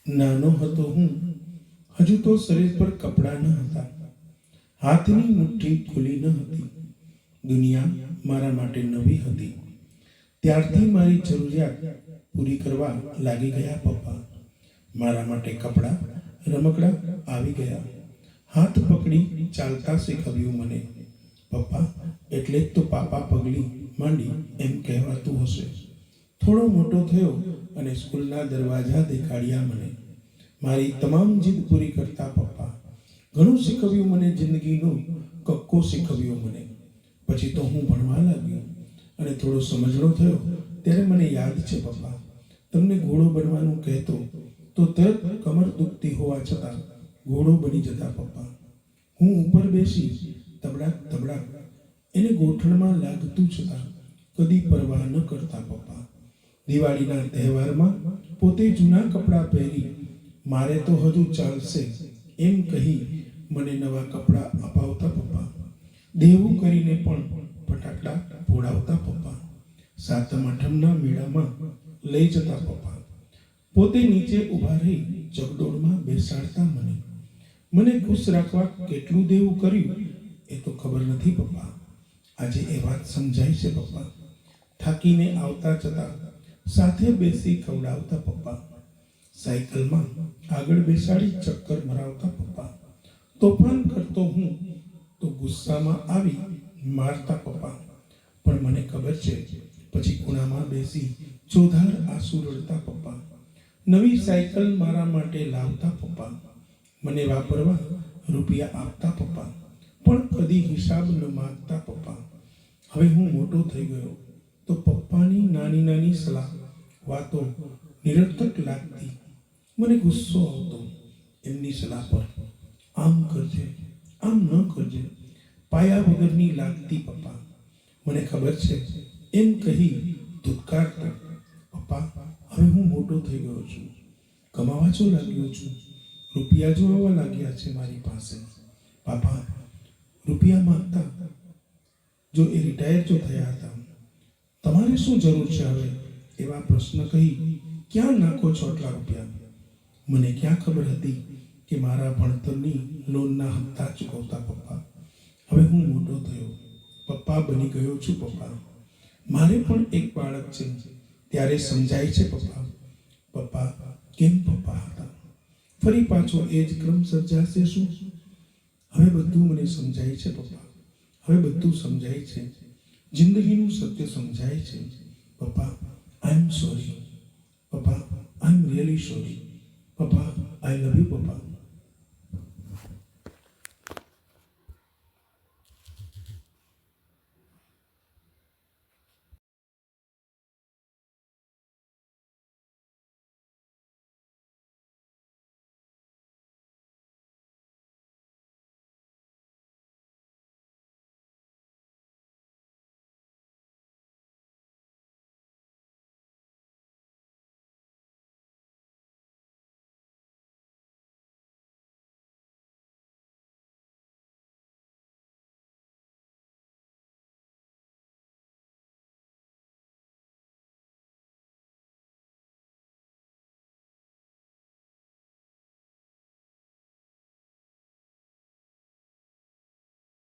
નાનો હતો હું, હજુ તો શરીર પર કપડાં ન હતા, હાથની મુઠ્ઠી ખુલી ન હતી. દુનિયા મારા માટે નવી હતી. ત્યારથી મારી જરૂરિયાત પૂરી કરવા લાગી ગયા પપ્પા. મારા માટે કપડાં, રમકડા આવી ગયા. હાથ પકડી ચાલતા શીખવ્યું મને. પપ્પા એટલે જ તો પાપા પગલી માંડી એમ કહેવાતું હશે. થોડો મોટો થયો અને સ્કૂલના દરવાજા દેખાડ્યા મને. મારી તમામ જીદ પૂરી કરતા પપ્પા. ઘણું શીખવ્યું મને, જિંદગીનો કક્કો શીખવ્યો મને. પછી તો હું ભણવા લાગ્યો અને થોડો સમજણો થયો ત્યારે મને યાદ છે પપ્પા, તમને ઘોડો બનવાનું કહેતો તો તરત કમર દુખતી હોવા છતાં ઘોડો બની જતા પપ્પા. હું ઉપર બેસી તબડાક તબડાક એને ગોઠણમાં લાગતું છતાં કદી પરવાહ ન કરતા પપ્પા. દિવાળીના તહેવારમાં પોતે જૂના કપડાં પહેરી મારે તો હજુ ચાલશે એમ કહી મને નવા કપડાં અપાવતા પપ્પા. દેવું કરીને પણ ફટાકડા ફોડાવતા પપ્પા. સાતમ આઠમના મેળામાં લઈ જતા પપ્પા. પોતે નીચે ઊભા રહી ચકડોળમાં બેસાડતા મને. મને ખુશ રાખવા કેટલું દેવું કર્યું એ તો ખબર નથી પપ્પા. આજે એ વાત સમજાય છે પપ્પા. થાકીને આવતા જતા સાથે બેસી ખવડાવતા પપ્પા. સાયકલમાં આગળ બેસાડી ચક્કર મરાવતા પપ્પા. તોફાન કરતો હું તો ગુસ્સામાં આવી મારતા પપ્પા. પણ મને ખબર છે પછી ખૂણામાં બેસી ચોધાર આંસુ રડતા પપ્પા. નવી સાયકલ મારા માટે લાવતા પપ્પા. મને વાપરવા રૂપિયા આપતા પપ્પા. પણ કદી હિસાબ ન માંગતા પપ્પા. હવે હું મોટો થઈ ગયો તો પપ્પાની નાની નાની સલાહ વાતો નિરર્થક લાગતી. મને ગુસ્સો આવતો એમની સલાહ પર. આમ કરજે, આમ ન કરજે, પાયા વગરની લાગતી પપ્પા. મને ખબર છે એમ કહી ધુતકારતો. પપ્પા હવે હું મોટો થઈ ગયો છું, કમાવા જો લાગ્યો છું, રૂપિયા જો આવવા લાગ્યા છે મારી પાસે. પાપા રૂપિયા માંગતા જો એ રિટાયર જો થયા હતા, તમારે શું જરૂર છે હવે એવા પ્રશ્ન કહી ક્યાં નાખો છો આટલા રૂપિયા? મને ક્યાં ખબર હતી કે મારા ભણતરની લોનના હપ્તા ચૂકવતા પપ્પા. હવે હું મોટો થયો, પપ્પા બની ગયો છું પપ્પા. મારે પણ એક બાળક છે ત્યારે સમજાય છે પપ્પા. પપ્પા કેમ પપ્પા હતા, ફરી પાછો એ જ ક્રમ સર્જાશે શું? હવે બધું મને સમજાય છે પપ્પા. હવે બધું સમજાય છે, જિંદગીનું સત્ય સમજાય છે પપ્પા. આઈ એમ સોરી પપ્પા, આઈ એમ રિયલી સોરી પપ્પા. આઈ લવ યુ પપ્પા.